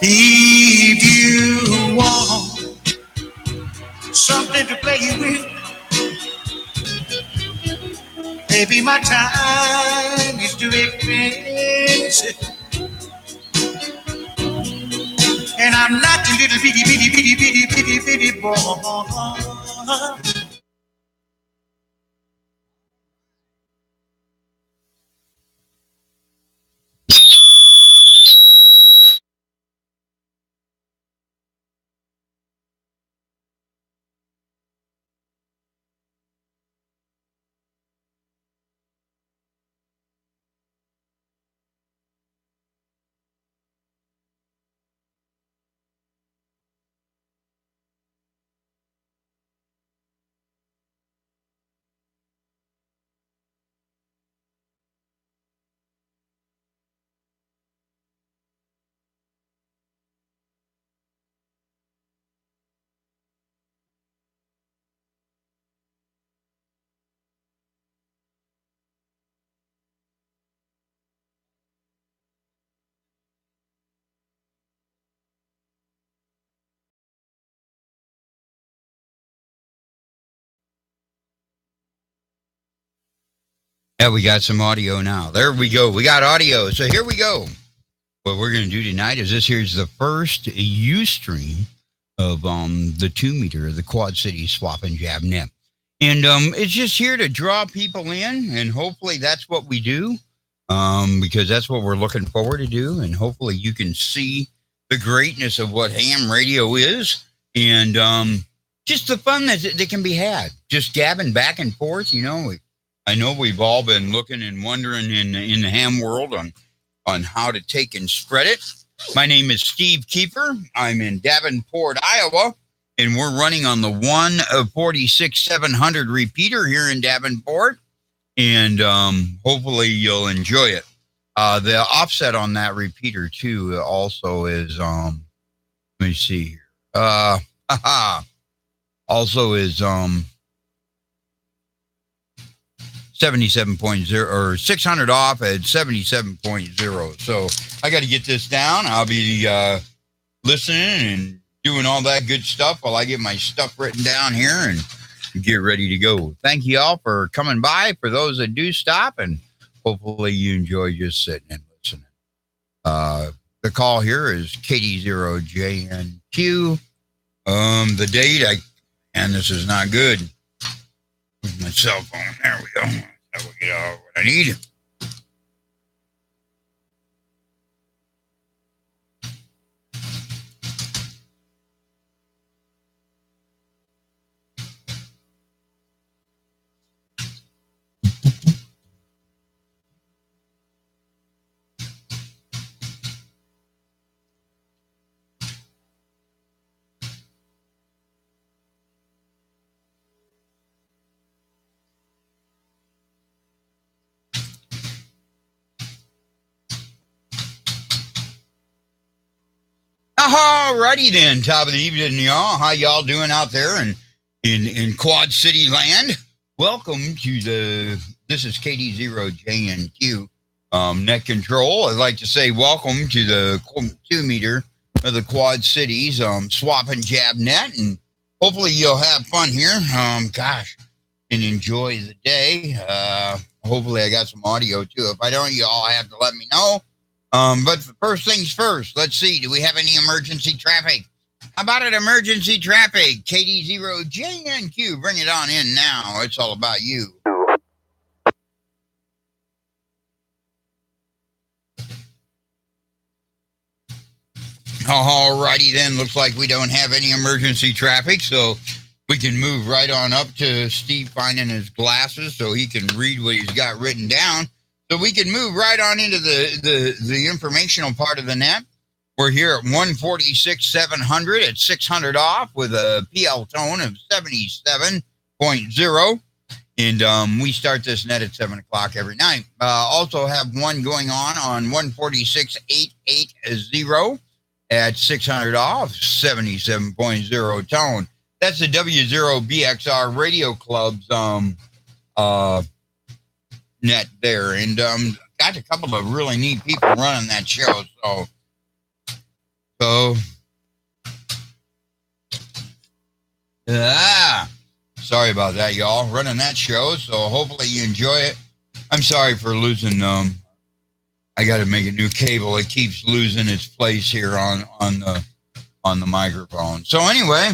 If you want something to play with, maybe my time is too expensive. And I'm not a little bitty boy. Yeah, we got some audio now. There we go. We got audio. So here we go. What we're going to do tonight is this here's the first Ustream of the 2 meter of the Quad City Swap and Jab Net. And it's just here to draw people in, and hopefully that's what we do, because that's what we're looking forward to do. And hopefully you can see the greatness of what ham radio is, and just the fun that can be had. Just gabbing back and forth, you know. I know we've all been looking and wondering in the ham world on how to take and spread it. My name is Steve Kiefer. I'm in Davenport, Iowa, and we're running on the 146-700 repeater here in Davenport, and hopefully you'll enjoy it. The offset on that repeater, too, also is, let me see here. Also is 77.0 or 600 off at 77.0. So I got to get this down. I'll be listening and doing all that good stuff while I get my stuff written down here and get ready to go. Thank you all for coming by. For those that do stop, and hopefully you enjoy just sitting and listening. The call here is KD0JNQ. The date, and this is not good. With my cell phone. There we go. That will get all what I need. Alrighty then, top of the evening, y'all. How y'all doing out there in Quad City land? Welcome to this is KD0JNQ net control. I'd like to say welcome to the 2 meter of the Quad Cities swap and jab net, and hopefully you'll have fun here. Gosh, and enjoy the day. Hopefully I got some audio too. If I don't, you all have to let me know. But first things first, let's see. Do we have any emergency traffic? How about it, emergency traffic? KD0JNQ, bring it on in now. It's all about you. Alrighty then, looks like we don't have any emergency traffic, so we can move right on up to Steve finding his glasses so he can read what he's got written down. So we can move right on into the informational part of the net. We're here at 146-700 at 600 off with a PL tone of 77.0. And we start this net at 7 o'clock every night. Also have one going on 146-880 at 600 off, 77.0 tone. That's the W0BXR Radio Club's net there, and got a couple of really neat people running that show, so So, sorry about that, y'all. Running that show, so hopefully you enjoy it. I'm sorry for losing. I got to make a new cable. It keeps losing its place here on the microphone. So anyway,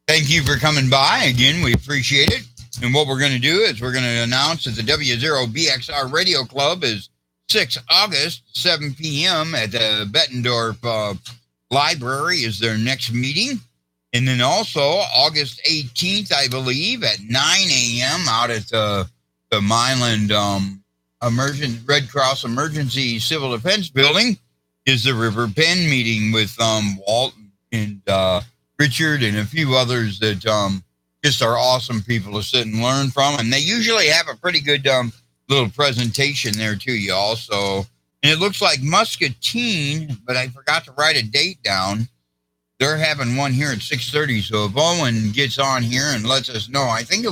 thank you for coming by again. We appreciate it. And what we're going to do is we're going to announce that the W0BXR Radio Club is 6 August, 7 p.m. at the Bettendorf Library is their next meeting. And then also August 18th, I believe, at 9 a.m. out at the Milan Red Cross Emergency Civil Defense Building is the River Bend meeting with Walt and Richard and a few others that just are awesome people to sit and learn from. And they usually have a pretty good little presentation there too, y'all. So, and it looks like Muscatine, but I forgot to write a date down. They're having one here at 6:30. So if Owen gets on here and lets us know, I think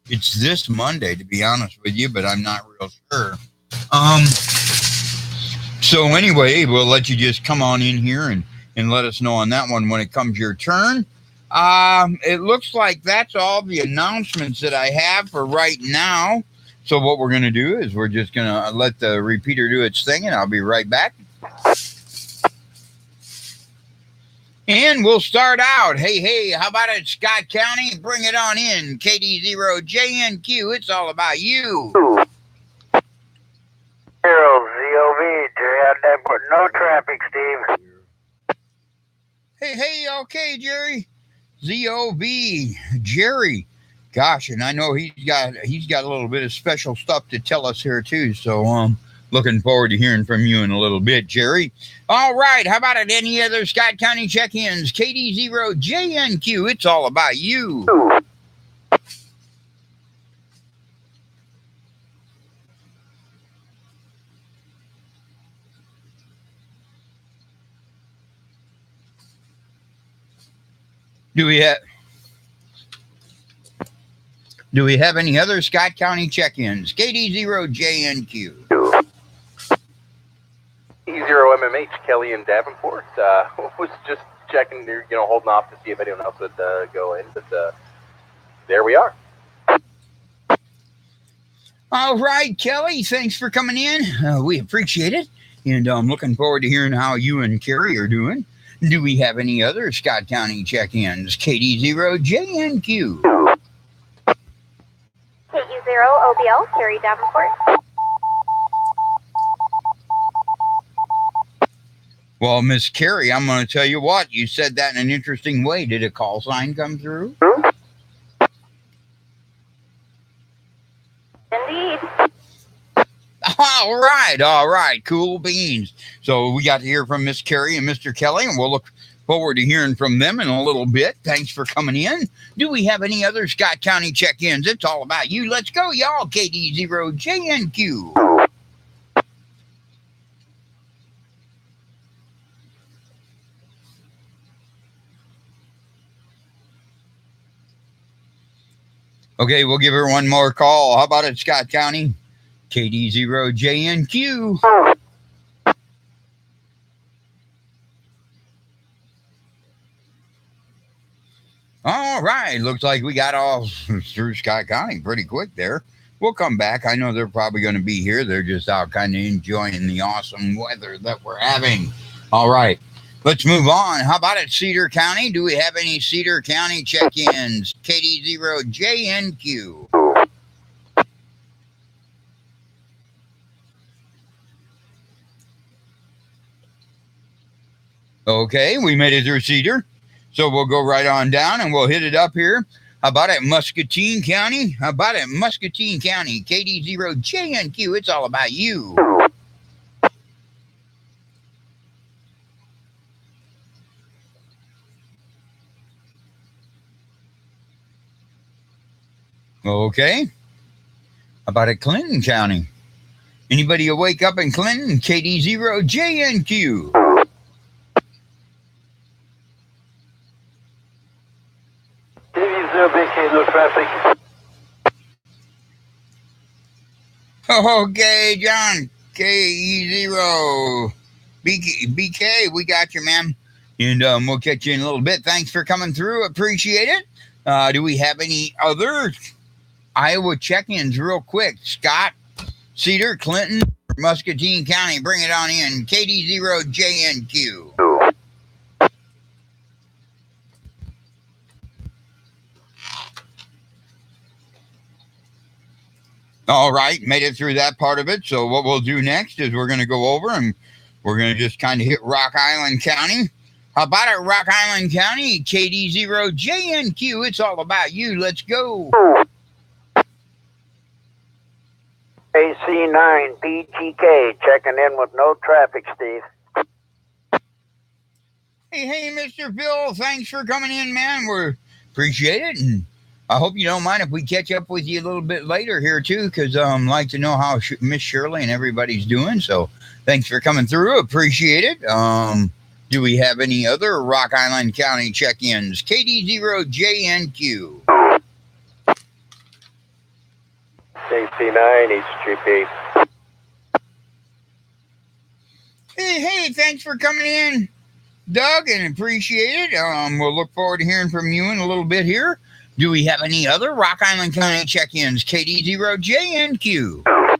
it's this Monday, to be honest with you, but I'm not real sure. So anyway, we'll let you just come on in here and let us know on that one when it comes your turn. It looks like that's all the announcements that I have for right now. So what we're going to do is we're just going to let the repeater do its thing, and I'll be right back. And we'll start out. Hey, how about it, Scott County? Bring it on in. KD0JNQ, it's all about you. 0ZOV, Jerry out there, but no traffic, Steve. Hey, okay, Jerry. ZOV, Jerry. Gosh, and I know he's got a little bit of special stuff to tell us here too. So looking forward to hearing from you in a little bit, Jerry. All right, how about it? Any other Scott County check-ins? KD0JNQ, it's all about you. Do we have any other Scott County check-ins? KD0JNQ. E0MMH, Kelly and Davenport. Was just checking, holding off to see if anyone else would go in, but there we are. All right, Kelly, thanks for coming in. We appreciate it, and I'm looking forward to hearing how you and Carrie are doing. Do we have any other Scott County check-ins? KD0JNQ. KU0OBL, Carrie Davenport. Well, Miss Carrie, I'm going to tell you what. You said that in an interesting way. Did a call sign come through? Indeed. All right. Cool beans. So we got to hear from Miss Carrie and Mr. Kelly, and we'll look forward to hearing from them in a little bit. Thanks for coming in. Do we have any other Scott County check-ins? It's all about you. Let's go, y'all. KD0JNQ. Okay, we'll give her one more call. How about it, Scott County? KD0JNQ. All right, looks like we got all through Scott County pretty quick there. We'll come back. I know they're probably going to be here. They're just out kind of enjoying the awesome weather that we're having. All right, let's move on. How about it, Cedar County? Do we have any Cedar County check-ins? KD0JNQ. Okay, we made it through Cedar. So we'll go right on down and we'll hit it up here. How about it, Muscatine County? How about it, Muscatine County? KD0JNQ, it's all about you. Okay. How about it, Clinton County? Anybody awake up in Clinton? KD0JNQ. No traffic. Okay, John. KE0. BK, we got you, man. And we'll catch you in a little bit. Thanks for coming through. Appreciate it. Do we have any other Iowa check-ins real quick? Scott, Cedar, Clinton, Muscatine County, bring it on in. KD0JNQ. All right, made it through that part of it. So what we'll do next is we're going to go over and we're going to just kind of hit Rock Island County. How about it, Rock Island County? KD0JNQ. It's all about you. Let's go. AC9 BTK checking in with no traffic, Steve. Hey, Mr. Phil. Thanks for coming in, man. We appreciate it. And I hope you don't mind if we catch up with you a little bit later here, too, because I'd like to know how Miss Shirley and everybody's doing. So thanks for coming through. Appreciate it. Do we have any other Rock Island County check-ins? KD0JNQ. AC9 HGP. Hey, thanks for coming in, Doug, and appreciate it. We'll look forward to hearing from you in a little bit here. Do we have any other Rock Island County check-ins? KD0JNQ.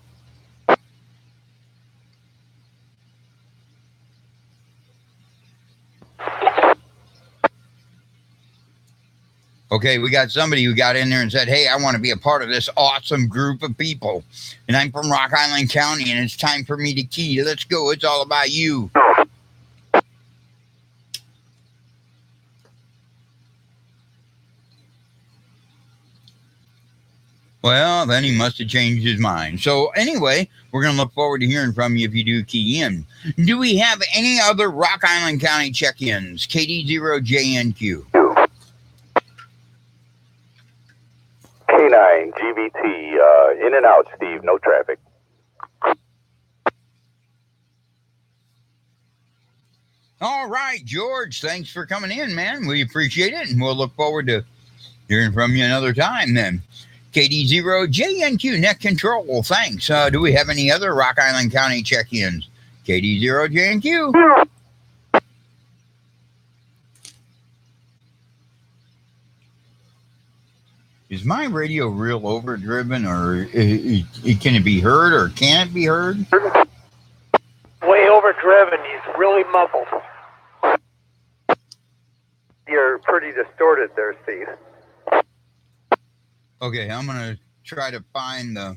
Okay, we got somebody who got in there and said, hey, I want to be a part of this awesome group of people. And I'm from Rock Island County, and it's time for me to key. Let's go. It's all about you. Well, then he must have changed his mind. So anyway, we're going to look forward to hearing from you if you do key in. Do we have any other Rock Island County check-ins? KD0JNQ. K9 GVT, in and out, Steve, no traffic. All right, George, thanks for coming in, man. We appreciate it, and we'll look forward to hearing from you another time then. KD0JNQ, net control, thanks. Do we have any other Rock Island County check-ins? KD0JNQ. Is my radio real overdriven, or can it be heard, or can it be heard? Way overdriven. He's really muffled. You're pretty distorted there, Steve. Okay, I'm going to try to find the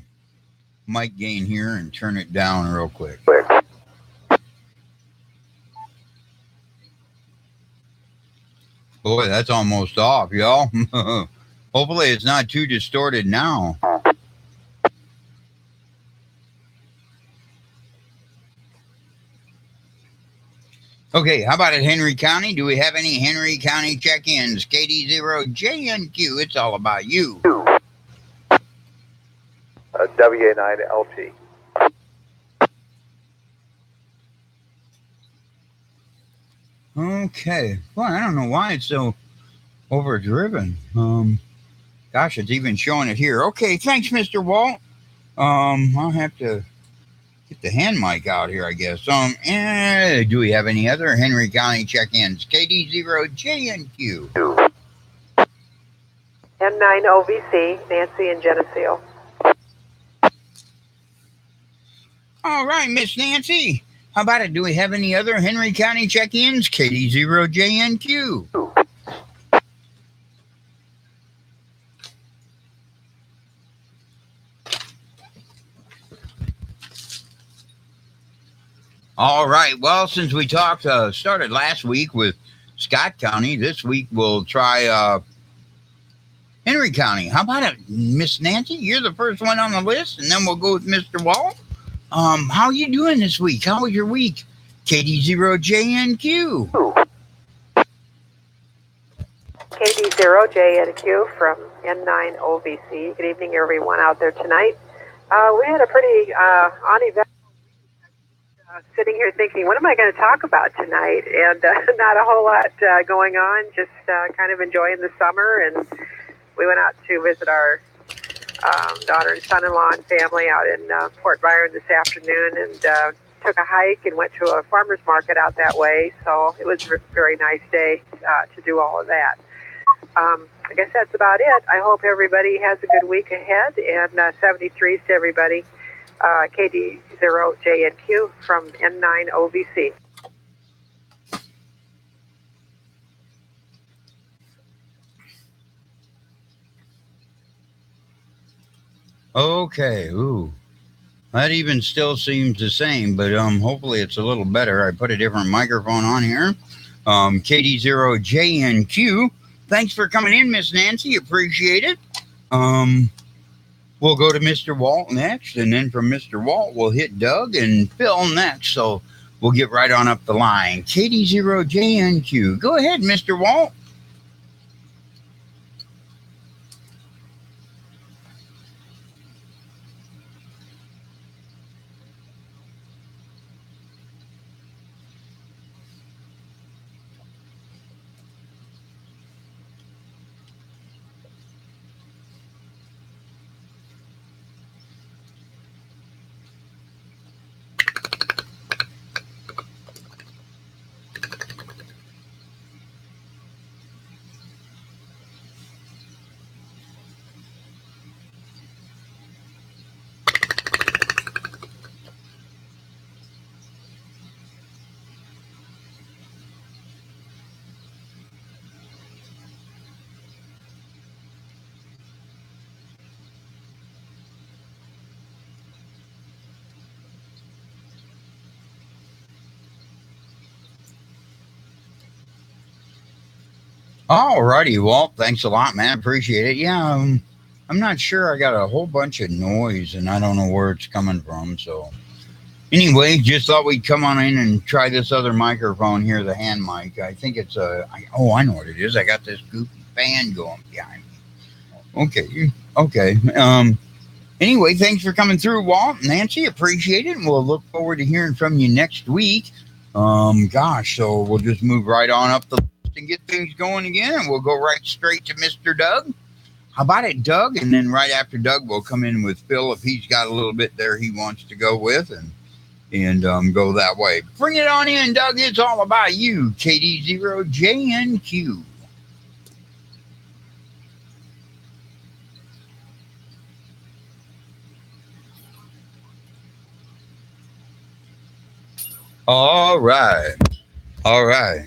mic gain here and turn it down real quick. Boy, that's almost off, y'all. Hopefully it's not too distorted now. Okay, how about it, Henry County? Do we have any Henry County check-ins? KD0JNQ, it's all about you. WA9LT. Okay. Well, I don't know why it's so overdriven. Gosh, it's even showing it here. Okay, thanks, Mr. Walt. I'll have to get the hand mic out here, I guess. Do we have any other Henry County check-ins? KD0JNQ. N9OVC, Nancy and Geneseo. All right, Miss Nancy. How about it? Do we have any other Henry County check-ins? KD0JNQ. All right. Well, since we started last week with Scott County, this week we'll try Henry County. How about it, Miss Nancy? You're the first one on the list, and then we'll go with Mr. Walt. How are you doing this week? How was your week? KD0JNQ. KD0JNQ from N9OVC. Good evening, everyone out there tonight. We had a pretty uneventful sitting here thinking, what am I going to talk about tonight? And not a whole lot going on, just kind of enjoying the summer. And we went out to visit our daughter and son-in-law and family out in Fort Byron this afternoon, and took a hike and went to a farmer's market out that way. So it was a very nice day to do all of that. I guess that's about it. I hope everybody has a good week ahead, and 73s to everybody. KD0JNQ from N9OVC. Okay, ooh. That even still seems the same, but hopefully it's a little better. I put a different microphone on here. KD0JNQ. Thanks for coming in, Miss Nancy. Appreciate it. We'll go to Mr. Walt next, and then from Mr. Walt, we'll hit Doug and Phil next. So we'll get right on up the line. KD0JNQ. Go ahead, Mr. Walt. All righty, Walt. Thanks a lot, man. Appreciate it. Yeah, I'm not sure. I got a whole bunch of noise, and I don't know where it's coming from. So anyway, just thought we'd come on in and try this other microphone here, the hand mic. I think it's I know what it is. I got this goofy fan going behind me. Okay. Anyway, thanks for coming through, Walt. Nancy, appreciate it, and we'll look forward to hearing from you next week. So we'll just move right on up the list and get things going again, and we'll go right straight to Mr. Doug. How about it, Doug? And then right after Doug, we'll come in with Phil if he's got a little bit there he wants to go with, and go that way. Bring it on in, Doug. It's all about you. KD0JNQ. All right. All right.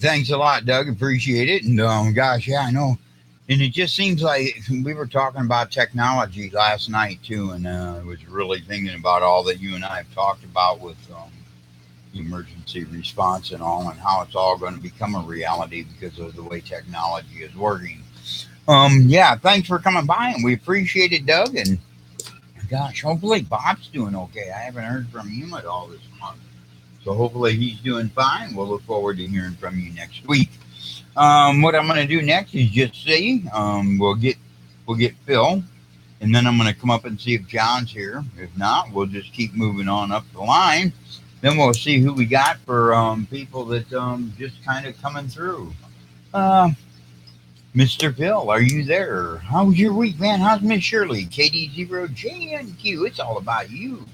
Thanks a lot, Doug. Appreciate it. And I know. And it just seems like we were talking about technology last night too, and I was really thinking about all that you and I have talked about with emergency response and all, and how it's all going to become a reality because of the way technology is working. Thanks for coming by, and we appreciate it, Doug. And gosh, hopefully Bob's doing okay. I haven't heard from him at all this month. So hopefully he's doing fine. We'll look forward to hearing from you next week. What I'm going to do next is just see. We'll get Phil, and then I'm going to come up and see if John's here. If not, we'll just keep moving on up the line. Then we'll see who we got for people that just kind of coming through. Mr. Phil, are you there? How's your week, man? How's Miss Shirley? KD0JNQ, it's all about you.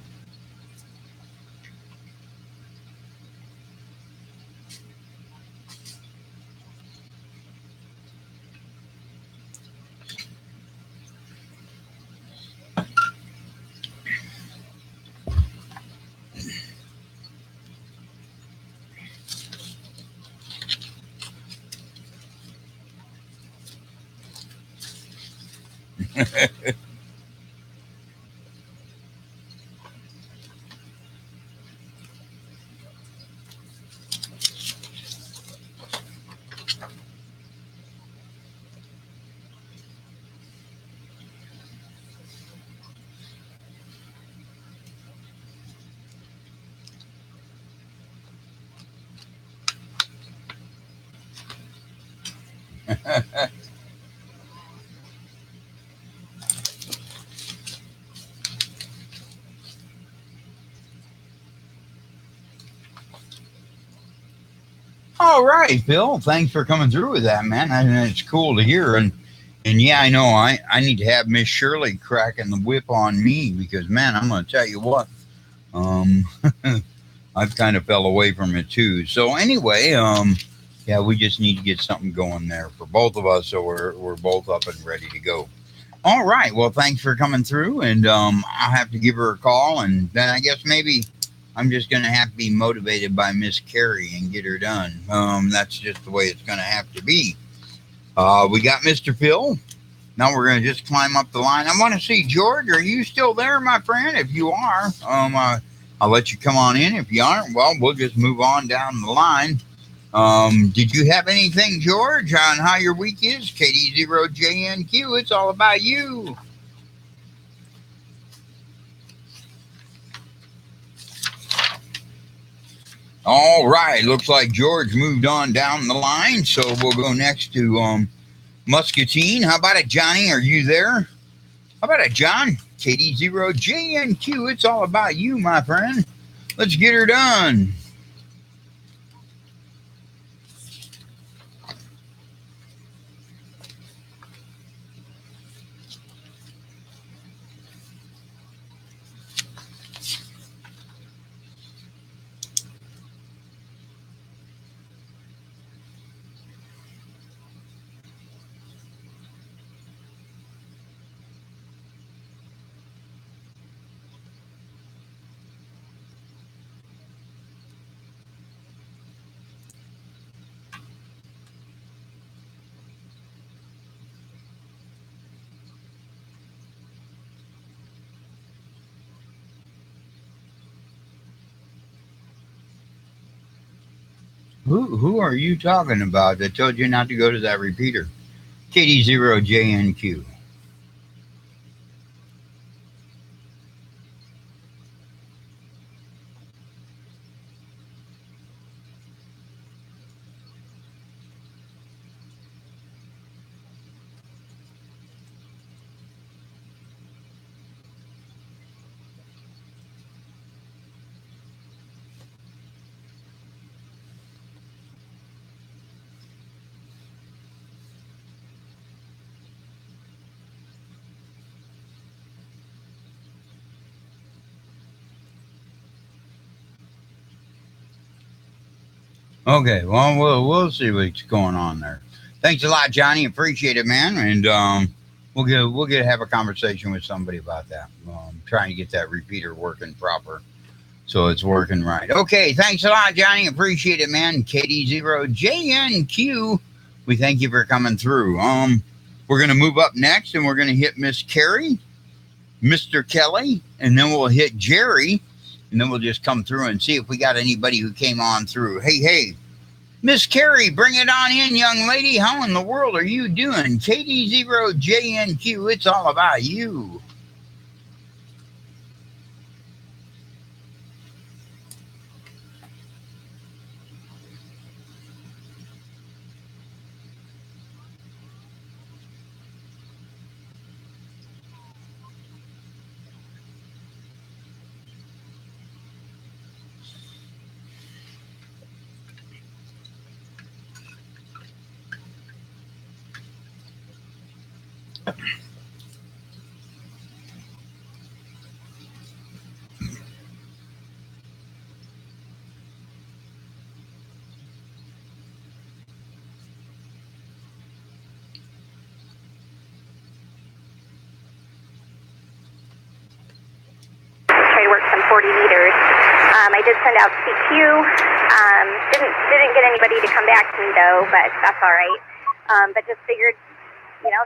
All right, Phil. Thanks for coming through with that, man. And it's cool to hear. And yeah, I know I need to have Miss Shirley cracking the whip on me because, man, I'm going to tell you what, I've kind of fell away from it too. So anyway, yeah, we just need to get something going there for both of us, so we're both up and ready to go. All right. Well, thanks for coming through, and I'll have to give her a call, and then I guess maybe I'm just going to have to be motivated by Miss Carrie and get her done. That's just the way it's going to have to be. We got Mr. Phil. Now we're going to just climb up the line. I want to see George. Are you still there, my friend? If you are, I'll let you come on in. If you aren't, well, we'll just move on down the line. Did you have anything, George, on how your week is? KD0JNQ, it's all about you. All right, looks like George moved on down the line, so we'll go next to Muscatine. How about it, Johnny? Are you there? How about it, John? KD0JNQ, it's all about you, my friend. Let's get her done. Who are you talking about that told you not to go to that repeater? KD0JNQ. Okay, well, we'll see what's going on there. Thanks a lot, Johnny. Appreciate it, man. And we'll get to have a conversation with somebody about that. Trying to get that repeater working proper, so it's working right. Okay, thanks a lot, Johnny. Appreciate it, man. KD0JNQ. We thank you for coming through. We're gonna move up next, and we're gonna hit Miss Carrie, Mr. Kelly, and then we'll hit Jerry. And then we'll just come through and see if we got anybody who came on through. Hey, Miss Carrie, bring it on in, young lady. How in the world are you doing? KD0JNQ, it's all about you. Try to work some 40 meters. I did send out CQ. Didn't get anybody to come back to me though, but that's all right. But just figured,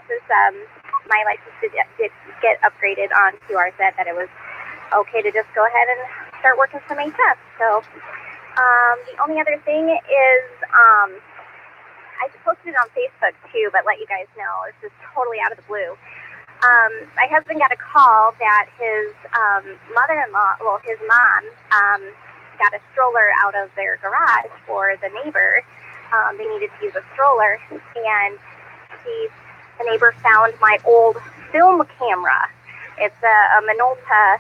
since my license did get upgraded on QRZ, that it was okay to just go ahead and start working some HS. So the only other thing is I posted it on Facebook too, but let you guys know, this is totally out of the blue. My husband got a call that his mother-in-law, his mom, got a stroller out of their garage for the neighbor. They needed to use a stroller, and the neighbor found my old film camera. It's a Minolta,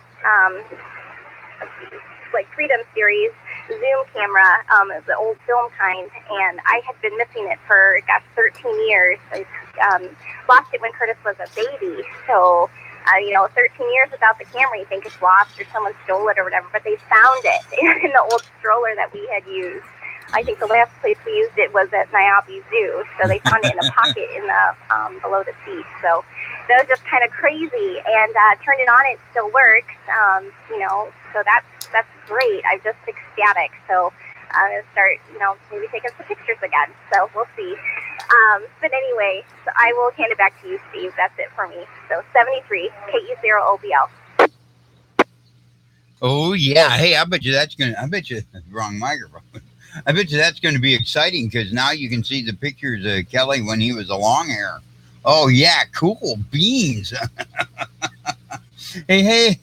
like Freedom Series zoom camera, the old film kind, and I had been missing it for 13 years. I lost it when Curtis was a baby, so 13 years without the camera, you think it's lost or someone stole it or whatever, but they found it in the old stroller that we had used. I think the last place we used it was at Niabi Zoo, so they found it in a pocket in the below the seat. So that was just kind of crazy, and turned it on, it still works, so that's great. I'm just ecstatic. So I'm going to start, maybe taking some pictures again. So we'll see. But anyway, so I will hand it back to you, Steve. That's it for me. So 73, KE0OBL. Oh, yeah. Hey, I bet you wrong microphone. I bet you that's going to be exciting because now you can see the pictures of Kelly when he was a long hair. Oh, yeah. Cool beans. Hey.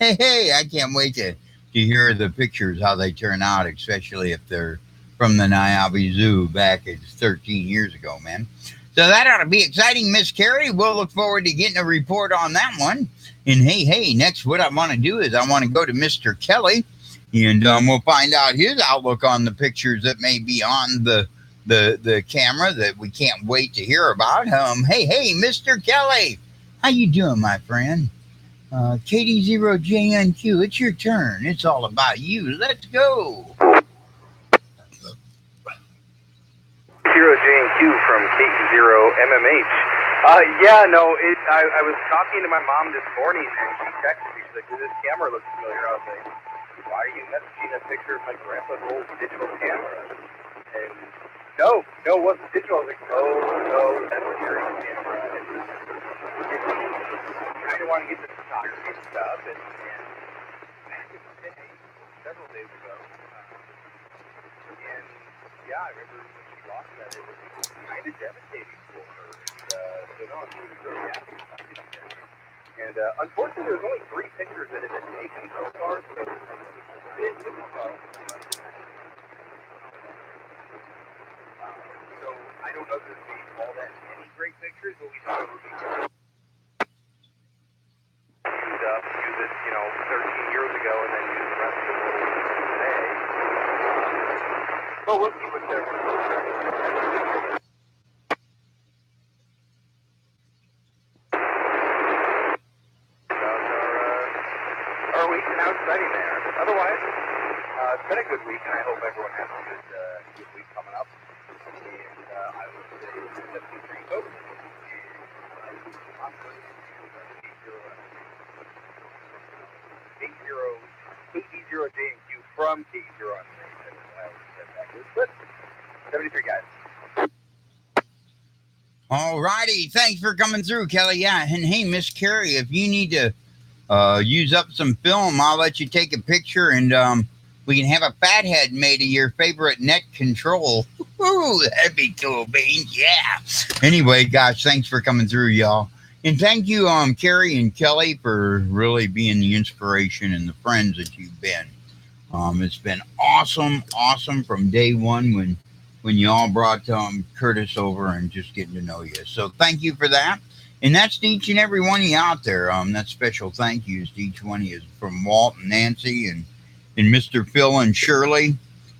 I can't wait to hear the pictures, how they turn out, especially if they're from the Niabi Zoo back 13 years ago, man. So that ought to be exciting, Miss Carrie. We'll look forward to getting a report on that one. And hey, next what I want to do is I want to go to Mr. Kelly, and we'll find out his outlook on the pictures that may be on the camera that we can't wait to hear about. Hey, Mr. Kelly, how you doing, my friend? KD0JNQ, it's your turn. It's all about you. Let's go. 0JNQ from KE0MMH. I was talking to my mom this morning, and she texted me. She's like, this camera looks familiar. I was like, why are you messaging a picture of my grandpa's old digital camera? And no, it wasn't digital. I was like, no, that's a series camera. I didn't want to get the photography stuff, and back in the day, several days ago, and yeah, I remember when she lost that, it was kind of devastating for her, and so no, she was really happy about it. And unfortunately, there's only 3 pictures that have been taken so far, so it's difficult. So I don't know if there's going to be all that many great pictures, but we thought it would be good. Use it, 13 years ago, and then use the rest of it today. But we'll see what's there. Our week, and how exciting there. Otherwise, it's been a good week, and I hope everyone has a good week coming up. And I would say 73 folks. KE0JNQ from KE0 on but 73 guys. All righty. Thanks for coming through, Kelly. Yeah. And hey, Miss Carrie, if you need to use up some film, I'll let you take a picture, and we can have a fathead made of your favorite net control. Ooh, that'd be cool, beans. Yeah. Anyway, gosh, thanks for coming through, y'all. And thank you, Carrie and Kelly, for really being the inspiration and the friends that you've been. It's been awesome from day one when you all brought Curtis over and just getting to know you. So thank you for that. And that's to each and every one of you out there. That special thank yous to each one of you from Walt and Nancy and Mr. Phil and Shirley, and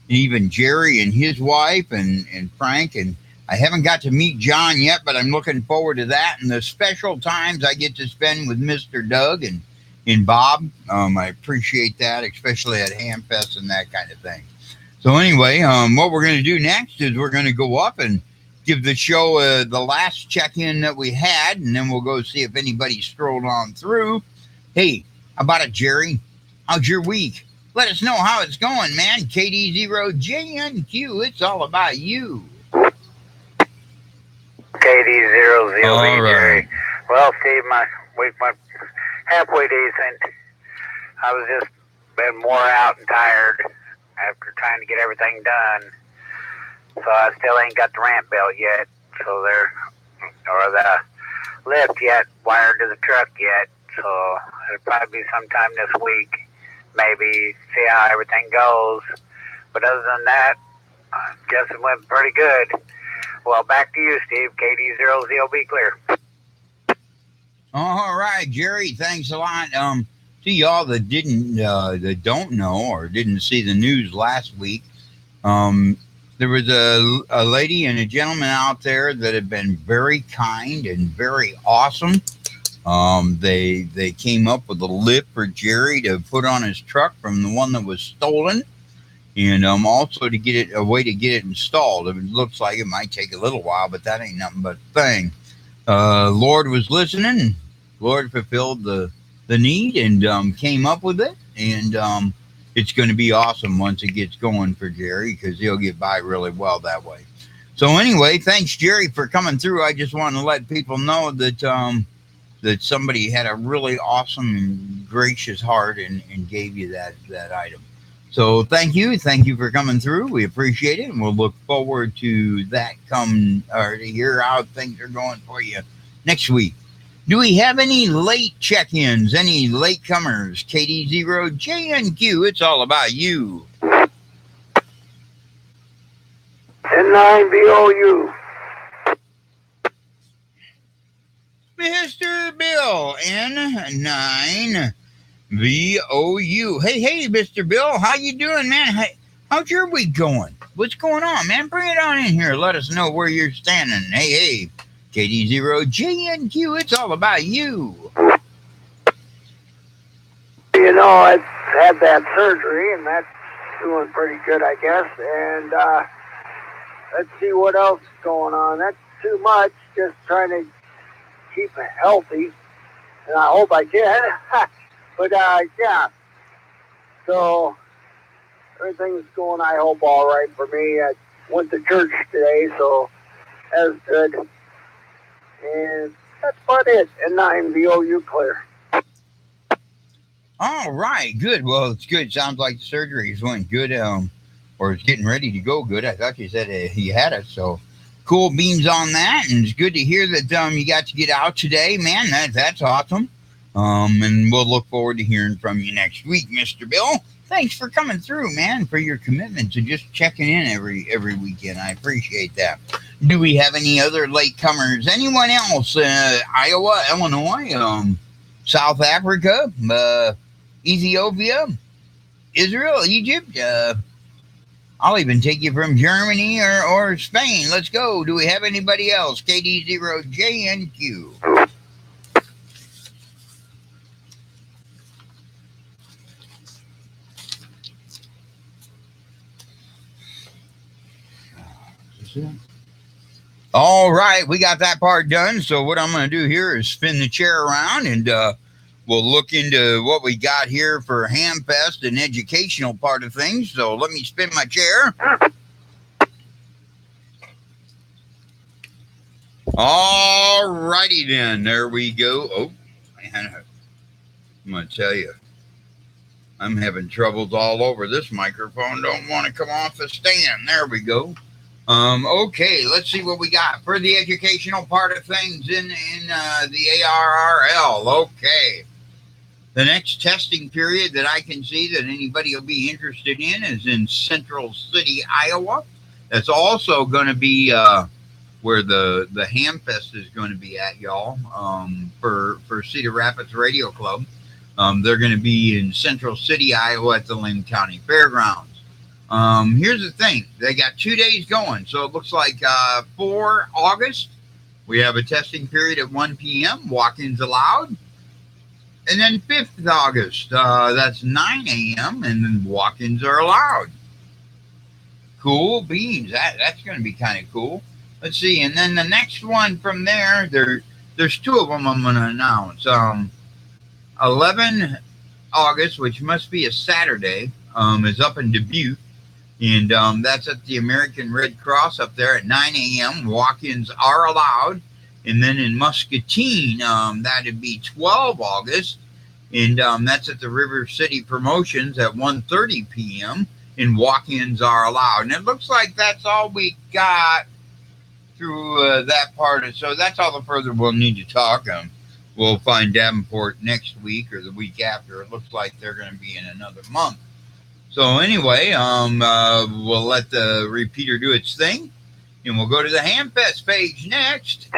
even Jerry and his wife and Frank. And I haven't got to meet John yet, but I'm looking forward to that. And the special times I get to spend with Mr. Doug and Bob, I appreciate that, especially at Hamfest and that kind of thing. So anyway, what we're going to do next is we're going to go up and give the show the last check-in that we had, and then we'll go see if anybody strolled on through. Hey, how about it, Jerry? How's your week? Let us know how it's going, man. KD0JNQ, it's all about you. KD0ZLV, All right. Jerry. Well, Steve, my week went halfway decent. I was just been wore out and tired after trying to get everything done. So I still ain't got the ramp built yet. So or the lift yet, wired to the truck yet. So it'll probably be sometime this week. Maybe see how everything goes. But other than that, I guess it went pretty good. Well, back to you, Steve. KD0ZLB clear. All right, Jerry. Thanks a lot. To y'all that that don't know or didn't see the news last week, there was a lady and a gentleman out there that have been very kind and very awesome. They came up with a lift for Jerry to put on his truck from the one that was stolen. And also to get a way to get it installed. It looks like it might take a little while, but that ain't nothing but a thing. Lord was listening. Lord fulfilled the need and came up with it. And it's going to be awesome once it gets going for Jerry, because he'll get by really well that way. So anyway, thanks, Jerry, for coming through. I just want to let people know that that somebody had a really awesome and gracious heart and gave you that item. So thank you for coming through. We appreciate it, and we'll look forward to that to hear how things are going for you next week. Do we have any late check-ins? Any latecomers? KD0JNQ, it's all about you. N9BOU. Mr. Bill, N9. VOU. Hey, Mr. Bill, how you doing, man? Hey, how's your week going? What's going on, man? Bring it on in here. Let us know where you're standing. Hey, KD0JNQ, it's all about you. You know, I've had that surgery, and that's doing pretty good, I guess. And let's see what else is going on. That's too much, just trying to keep it healthy, and I hope I can. But, yeah, so everything's going, I hope, all right for me. I went to church today, so that was good. And that's about it. N9 VOU clear. All right, good. Well, it's good. Sounds like the surgery is going good, or it's getting ready to go good. I thought you said he had it, so cool beans on that. And it's good to hear that you got to get out today, man. That's awesome. And we'll look forward to hearing from you next week, Mr. Bill. Thanks for coming through, man, for your commitment to just checking in every weekend. I appreciate that. Do we have any other latecomers? Anyone else? Iowa, Illinois, South Africa, Ethiopia, Israel, Egypt. I'll even take you from Germany or Spain. Let's go. Do we have anybody else? KD0JNQ. All right, we got that part done. So what I'm going to do here is spin the chair around, and we'll look into what we got here for Hamfest and educational part of things. So let me spin my chair. All righty then. There we go. Oh, man, I'm going to tell you, I'm having troubles all over. This microphone don't want to come off the stand. There we go. Okay, let's see what we got for the educational part of things in the ARRL. Okay. The next testing period that I can see that anybody will be interested in is in Central City, Iowa. That's also going to be where the Hamfest is going to be at, y'all, for Cedar Rapids Radio Club. They're going to be in Central City, Iowa at the Lynn County Fairgrounds. Here's the thing. They got 2 days going. So it looks like 4 August, we have a testing period at 1 p.m., walk-ins allowed. And then 5th August, that's 9 a.m., and then walk-ins are allowed. Cool beans. That's going to be kind of cool. Let's see. And then the next one from there's 2 of them I'm going to announce. 11 August, which must be a Saturday, is up in Dubuque. And that's at the American Red Cross up there at 9 a.m. Walk-ins are allowed. And then in Muscatine, that'd be 12 August. And that's at the River City Promotions at 1:30 p.m. And walk-ins are allowed. And it looks like that's all we got through that part. So that's all the further we'll need to talk. We'll find Davenport next week or the week after. It looks like they're going to be in another month. So anyway, we'll let the repeater do its thing. And we'll go to the Hamfest page next.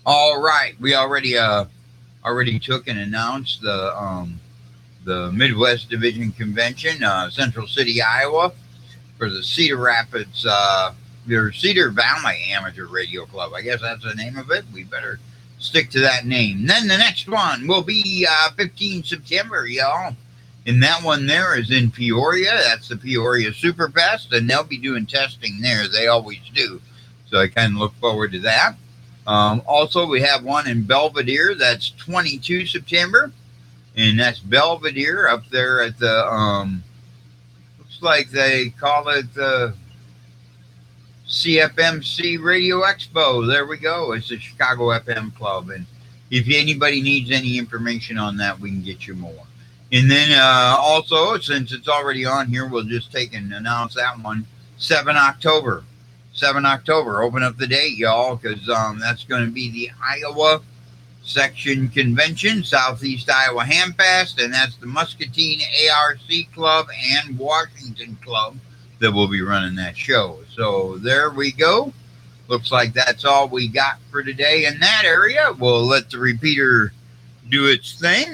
All right, we already took and announced the Midwest Division Convention, Central City, Iowa, for the Cedar Rapids, or Cedar Valley Amateur Radio Club. I guess that's the name of it. We better stick to that name. Then the next one will be 15 September, y'all. And that one there is in Peoria. That's the Peoria Superfest, and they'll be doing testing there. They always do. So I kind of look forward to that. Also, we have one in Belvedere. That's 22 September. And that's Belvedere up there at the, looks like they call it the CFMC Radio Expo. There we go. It's the Chicago FM Club. And if anybody needs any information on that, we can get you more. And then also, since it's already on here, we'll just take and announce that one. 7 October. 7 October. Open up the date, y'all, because that's going to be the Iowa Section Convention, Southeast Iowa Hamfest, and that's the Muscatine ARC Club and Washington Club that will be running that show. So there we go. Looks like that's all we got for today in that area. We'll let the repeater do its thing.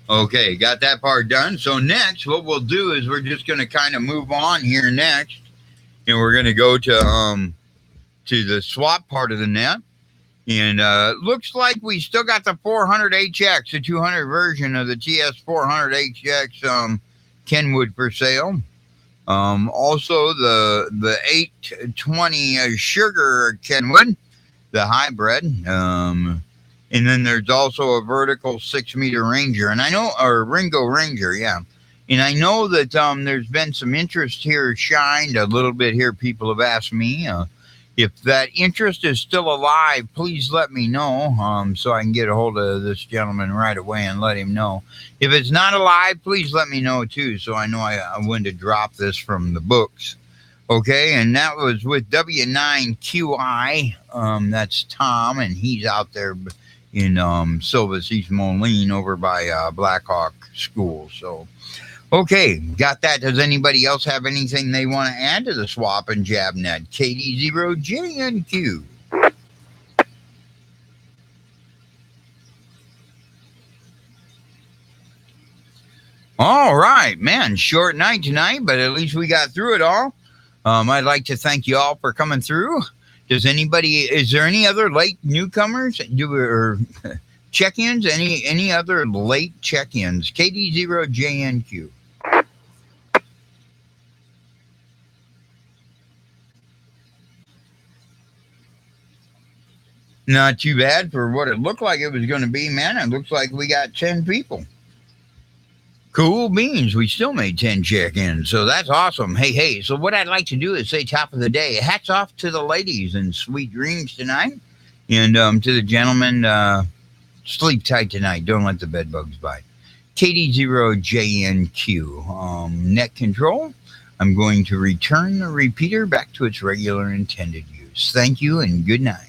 Okay, got that part done. So next, what we'll do is we're just going to kind of move on here next, and we're going to go to the swap part of the net. And looks like we still got the 400HX, the 200 version of the TS400HX Kenwood for sale. Also, the 820 Sugar Kenwood, the hybrid. And then there's also a vertical 6-meter Ranger. And I know, or Ringo Ranger, yeah. And I know that there's been some interest here shined a little bit here. People have asked me if that interest is still alive, please let me know so I can get a hold of this gentleman right away and let him know. If it's not alive, please let me know too, so I know when to drop this from the books. Okay, and that was with W9QI. That's Tom, and he's out there in Silvis East Moline over by Blackhawk School. So, okay, got that. Does anybody else have anything they want to add to the swap and jab net? KD0JNQ. All right, man, short night tonight, but at least we got through it all. I'd like to thank you all for coming through. Is there any other late newcomers or check-ins? Any other late check-ins? KD0JNQ. Not too bad for what it looked like it was going to be, man. It looks like we got 10 people. Cool beans. We still made 10 check-ins, so that's awesome. Hey, so what I'd like to do is say top of the day. Hats off to the ladies and sweet dreams tonight. And to the gentlemen, sleep tight tonight. Don't let the bed bugs bite. KD0JNQ. Net control. I'm going to return the repeater back to its regular intended use. Thank you and good night.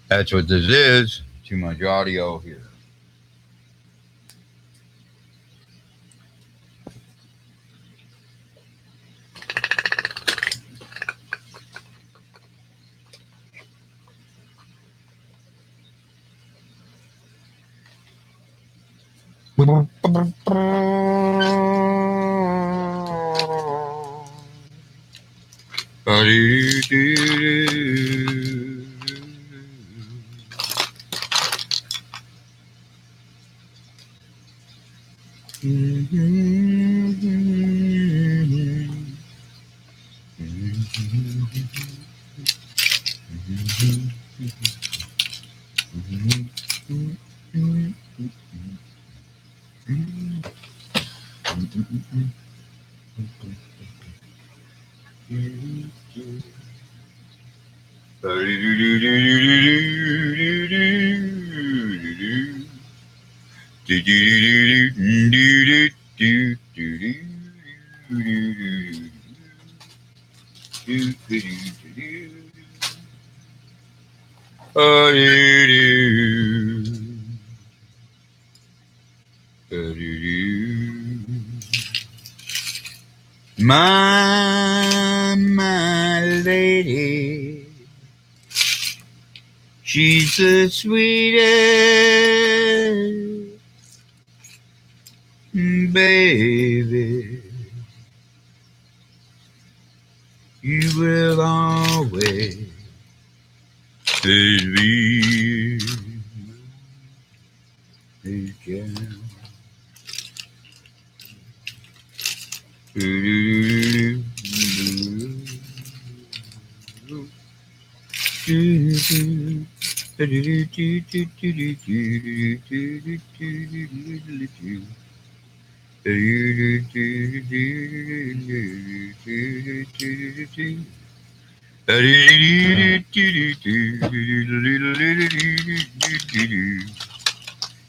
That's what this is. Too much audio here. My lady, she's the sweetest baby. You will always be a girl.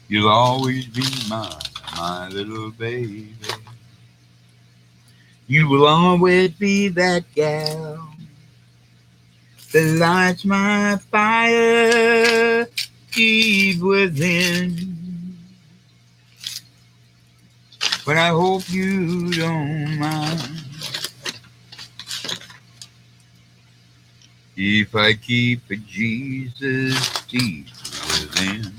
You'll always be mine, my little baby. You will always be that gal that lights my fire deep within. But I hope you don't mind if I keep a Jesus deep within.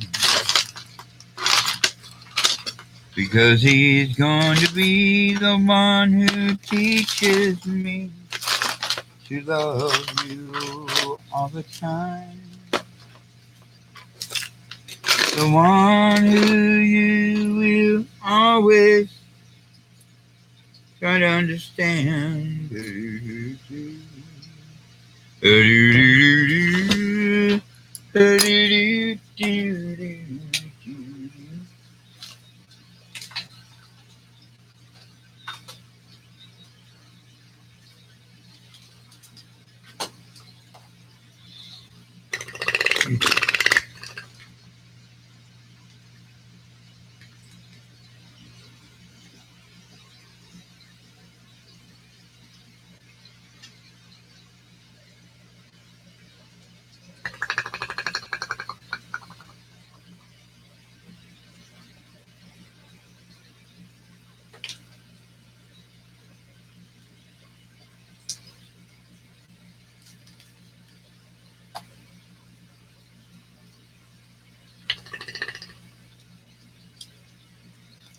Because he's going to be the one who teaches me to love you all the time. The one who you will always try to understand.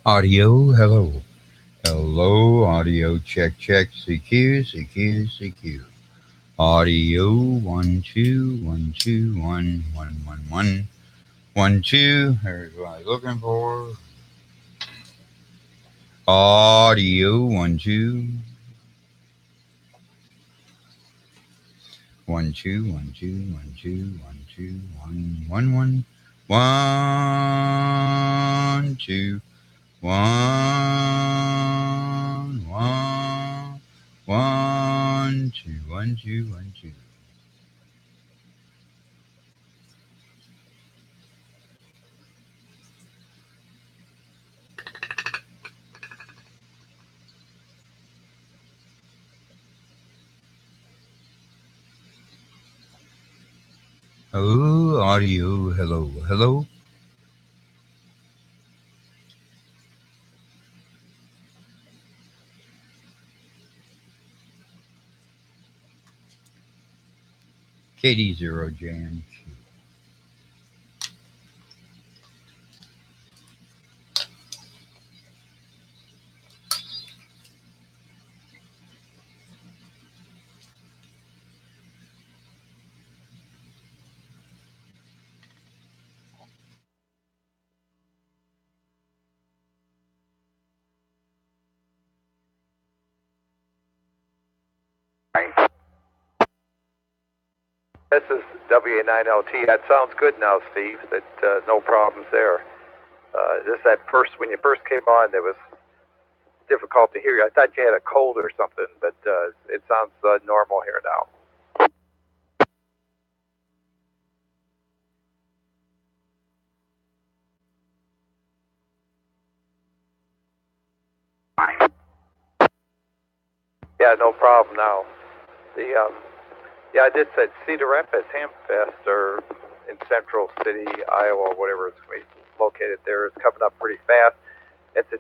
Audio, hello. Hello, audio, check, check, CQ, CQ, CQ. Audio, 1, 2, 1, 2, 1, 1, 1, 1, 1, 2. There's what I'm looking for. Audio, 1, 2. 1, 2, 1, 2, 1, 2, 1, 2, 1, 1, 1. 1, 2. 1, 1, 1, 2, 1, 2, 1, 2. Oh, audio, hello, hello. KD0JNQ. This is WA9LT. That sounds good now, Steve. That no problems there. Just that first, when you first came on, it was difficult to hear you. I thought you had a cold or something, but it sounds normal here now. Yeah, no problem now. Yeah, I did said Cedar Rapids Hamfest, or in Central City, Iowa, whatever it's going to be located there, is coming up pretty fast. It's a